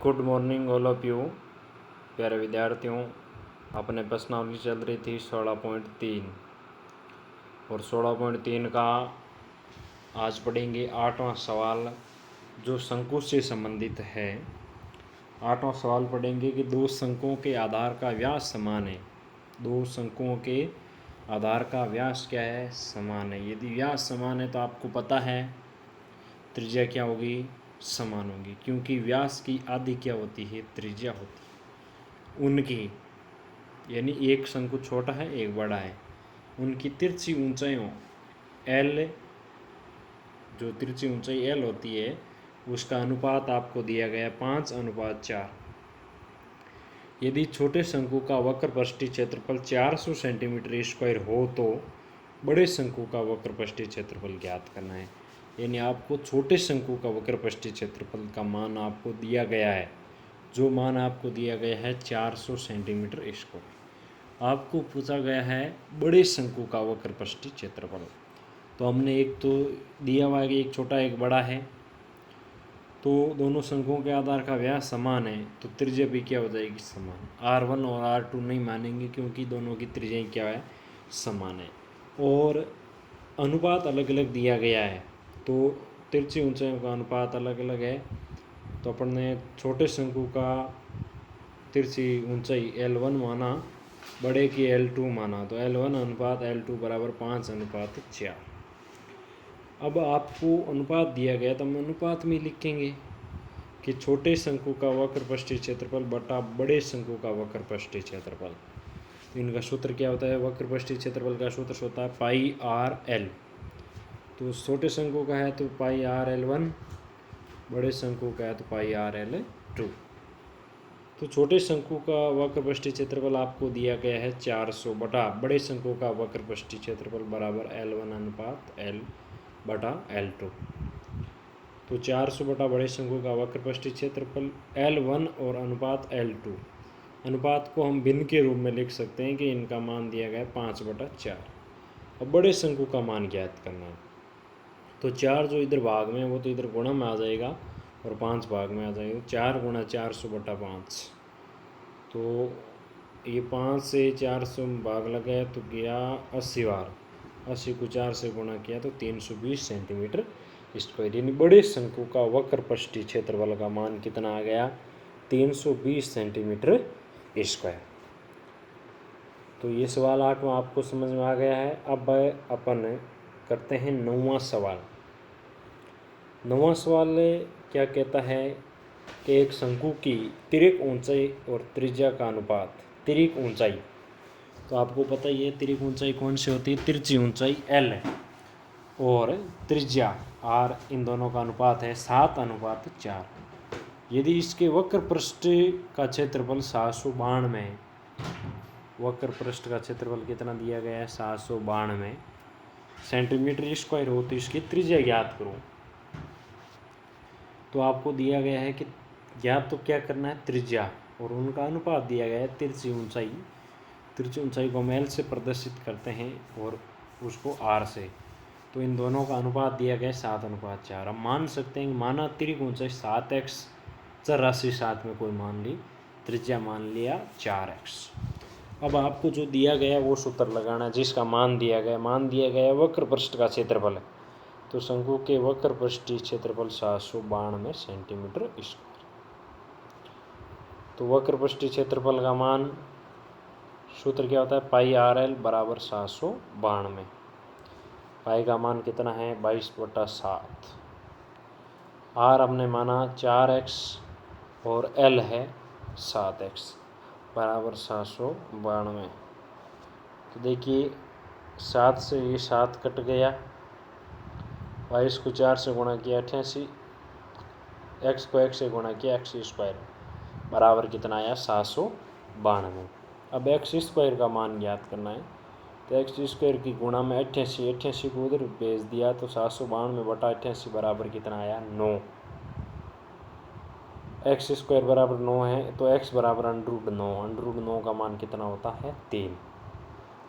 Good morning all of you प्यारे विद्यार्थियों। अपने प्रश्नावली चल रही थी 16.3 और 16.3 का आज पढ़ेंगे 8वां सवाल जो शंकु से संबंधित है। 8वां सवाल पढ़ेंगे कि दो शंकुओं के आधार का व्यास समान है। दो शंकुओं के आधार का व्यास क्या है? समान है। यदि व्यास समान है तो आपको पता है त्रिज्या क्या होगी? समान होगी, क्योंकि व्यास की आधी क्या होती है? त्रिज्या होती है उनकी। यानी एक शंकु छोटा है एक बड़ा है, उनकी तिरछी ऊंचाइयों L, जो तिरछी ऊंचाई L होती है उसका अनुपात आपको दिया गया 5:4। यदि छोटे शंकु का वक्रपृष्ठीय क्षेत्रफल 400 सेंटीमीटर स्क्वायर हो तो बड़े शंकु का वक्रपृष्ठीय क्षेत्रफल ज्ञात करना है। यानी आपको छोटे शंकु का वक्रपृष्ठीय क्षेत्रफल का मान आपको दिया गया है। जो मान आपको दिया गया है 400 सेंटीमीटर स्क्वायर। आपको पूछा गया है बड़े शंकु का वक्रपृष्ठीय क्षेत्रफल। तो हमने एक तो दिया हुआ है कि एक छोटा एक बड़ा है, तो दोनों शंकुओं के आधार का व्यास समान है तो त्रिज्या भी क्या हो जाएगी? समान। R1 और R2 नहीं मानेंगे क्योंकि दोनों की त्रिज्याएं क्या है? समान है। और अनुपात अलग अलग दिया गया है, तो तिरछी ऊंचाइयों का अनुपात अलग अलग है। तो अपन ने छोटे शंकु का तिरछी ऊंचाई L1 माना, बड़े की L2 माना, तो L1 अनुपात L2 बराबर 5:4। अब आपको अनुपात दिया गया तो हम अनुपात में लिखेंगे कि छोटे शंकु का वक्रपृष्ठीय क्षेत्रफल बटा बड़े शंकु का वक्रपृष्ठीय क्षेत्रफल। तो इनका सूत्र क्या होता है? वक्रपृष्ठीय क्षेत्रफल का सूत्र होता है πr_l। तो छोटे शंकु का है तो πr_l1, बड़े शंकु का है तो πr_l2। तो छोटे शंकु का वक्रपृष्ठीय क्षेत्रफल आपको दिया गया है 400 बटा बड़े शंकु का वक्रपृष्ठीय क्षेत्रफल बराबर L1 अनुपात L बटा L2। तो 400 बटा बड़े शंकु का वक्रपृष्ठीय क्षेत्रफल L1 और अनुपात L2। अनुपात को हम भिन्न के रूप में लिख सकते हैं कि इनका मान दिया गया है 5/4। अब बड़े शंकु का मान ज्ञात करना है, तो 4 जो इधर भाग में है वो तो इधर गुणा में आ जाएगा और 5 भाग में आ जाएगा। 4 × 400 बटा 5, तो ये 5 से 400 में भाग लगाया तो गया 80 बार। 80 को 4 से गुणा किया तो 320 सेंटीमीटर स्क्वायर। यानी बड़े शंकु का वक्रपृष्ठीय क्षेत्रफल का मान कितना आ गया? 320 सेंटीमीटर स्क्वायर। तो ये सवाल 8वां आपको समझ में आ गया है। अब अपन करते हैं 9वां सवाल। 9वां सवाल क्या कहता है कि एक शंकु की तिर्यक ऊंचाई और त्रिज्या का अनुपात। तिर्यक ऊंचाई तो आपको पता ही है, तिर्यक ऊंचाई कौन सी होती है? तिरछी ऊंचाई L है और त्रिज्या R, इन दोनों का अनुपात है 7:4। यदि इसके वक्रपृष्ठ का क्षेत्रफल 792 है, वक्रपृष्ठ का क्षेत्रफल कितना दिया गया है? 792 सेंटीमीटर स्क्वायर हो तो इसकी त्रिज्या ज्ञात करो। तो आपको दिया गया है कि ज्ञात तो क्या करना है? त्रिज्या, और उनका अनुपात दिया गया है तिरछी ऊंचाई। तिरछी ऊंचाई को हम L से प्रदर्शित करते हैं और उसको R से। तो इन दोनों का अनुपात दिया गया है 7:4। हम मान सकते हैं, माना तिर्यक ऊंचाई 7x, चर राशि साथ में कोई मान ली, त्रिज्या मान लिया 4x। अब आपको जो दिया गया है वो सूत्र लगाना है जिसका मान दिया गया वक्रपृष्ठ का क्षेत्रफल है। तो शंकु के वक्रपृष्ठीय क्षेत्रफल 792 सेंटीमीटर स्क्वायर। तो वक्रपृष्ठीय क्षेत्रफल का मान सूत्र क्या होता है? πr_l बराबर 792। पाई का मान कितना है? 22/7। R हमने माना 4x और L है 7x बराबर 792। तो देखिए 7 से ये 7 कट गया, 22 को 4 से गुणा किया 88, x को x से गुणा किया x स्क्वायर बराबर कितना आया? 792। अब x स्क्वायर का मान ज्ञात करना है, तो एक्स स्क्वायर की गुणा में 88 को उधर भेज दिया तो 792 बटा 88 बराबर कितना आया? 9। एक्स स्क्वायर बराबर 9 है तो x बराबर √9। √9 का मान कितना होता है? 3।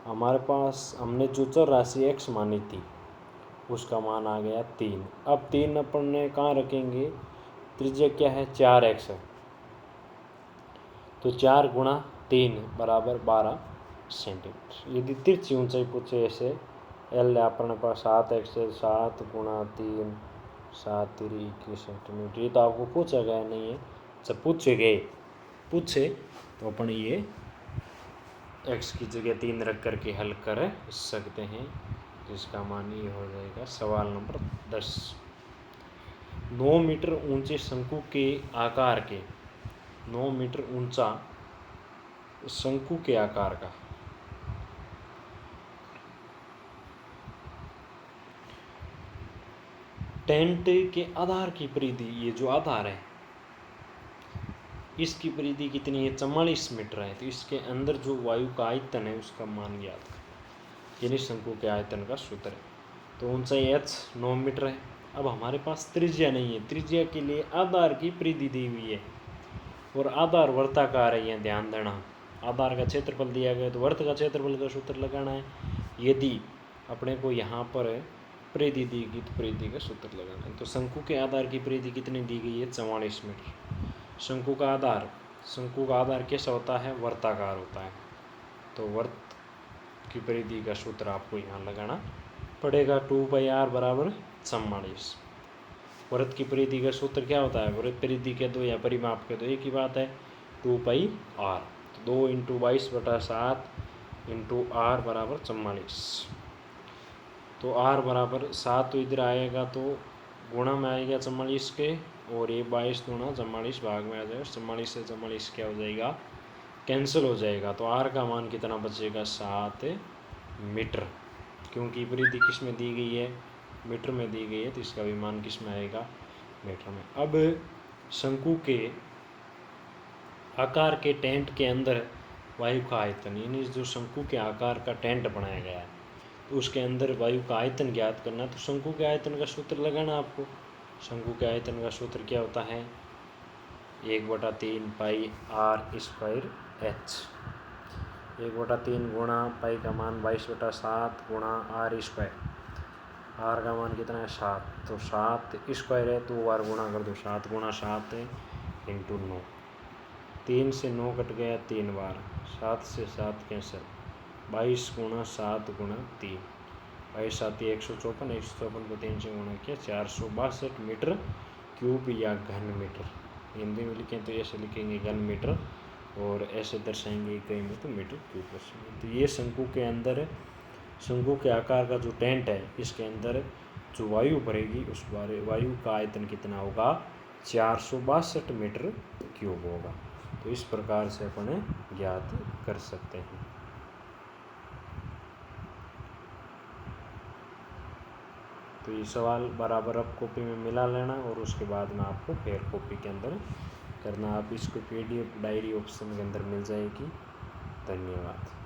हमारे पास हमने जो चर राशि x मानी थी उसका मान आ गया 3। अब 3 अपन ने कहाँ रखेंगे? त्रिज्या क्या है? 4x है, तो 4 गुणा 3 बराबर 12 सेंटीमीटर। यदि तिरछी ऊंचाई पूछे ऐसे एल अपने पास 7x 7 गुणा 3 7 3 21 सेंटीमीटर। ये तो आपको पूछा गया नहीं है, जब पूछे तो अपन ये x की जगह 3 रख करके हल कर सकते हैं, जिसका मान ये हो जाएगा सवाल नंबर 10। 9 मीटर ऊंचे शंकु के आकार के 9 मीटर ऊंचा शंकु के आकार का टेंट के आधार की परिधि, ये जो आधार है इसकी परिधि कितनी है 44 मीटर है। तो इसके अंदर जो वायु का आयतन है उसका मान ज्ञात करें, यानी शंकु के आयतन का सूत्र है। तो ऊंचाई h 9 मीटर है। अब हमारे पास त्रिज्या नहीं है, त्रिज्या के लिए आधार की परिधि दी हुई है और आधार वर्ताकार है, यहाँ ध्यान देना। आधार का क्षेत्रफल दिया गया तो वर्त का क्षेत्रफल का सूत्र लगाना है। यदि अपने को यहाँ पर परिधि दी गई तो परिधि का सूत्र लगाना है। तो शंकु के आधार की परिधि कितनी दी गई है 44 मीटर। शंकु का आधार कैसा होता है वर्ताकार होता है, तो वर्त की परिधि का सूत्र आपको यहाँ लगाना पड़ेगा 2πr बराबर 44। वर्त की परिधि का सूत्र क्या होता है, वर्त परिधि के दो या परिमाप के दो एक ही बात है 2πr। तो 2 × 22/7 × r बराबर 44। तो r बराबर 7 तो इधर आएगा तो गुणा में आएगा 44 के, और ये 22 गुणा 44 भाग में आ जाएगा। 44 से 44 क्या हो जाएगा कैंसिल हो जाएगा। तो r का मान कितना बचेगा 7 मीटर, क्योंकि परिधि किस में दी गई है मीटर में दी गई है, तो इसका भी मान किस में आएगा मीटर में। अब शंकु के आकार के टेंट के अंदर वायु का आयतन, यानी जो शंकु के आकार का टेंट बनाया गया है तो उसके अंदर वायु का आयतन ज्ञात करना। तो शंकु के आयतन का सूत्र लगाना आपको। शंकु के आयतन का सूत्र क्या होता है 1/3 पाई r स्क्वायर h। 1/3 गुणा पाई का मान 22/7 गुणा r स्क्वायर, r का मान कितना है 7, तो 7 स्क्वायर है 2 बार गुणा कर दो 7 गुणा 7 × 9। 3 से 9 कट गया 3 बार, 7 से 7 कैंसिल, 22 गुणा 7 गुणा 3, 22 7 154, 154 को 3 से गुणा किया 462 मीटर क्यूब या घन मीटर। हिंदी में लिखें तो ऐसे लिखेंगे घन मीटर, और ऐसे दर्शाएंगे इकाई में तो मीटर क्यूब। तो ये शंकु के अंदर शंकु के आकार का जो टेंट है इसके अंदर जो वायु भरेगी उस वायु का आयतन कितना होगा 462 मीटर क्यूब होगा। तो इस प्रकार से अपन ज्ञात कर सकते हैं। तो ये सवाल बराबर अब कॉपी में मिला लेना, और उसके बाद में आपको फिर कॉपी के अंदर करना। आप इसको PDF डायरी ऑप्शन के अंदर मिल जाएगी। धन्यवाद।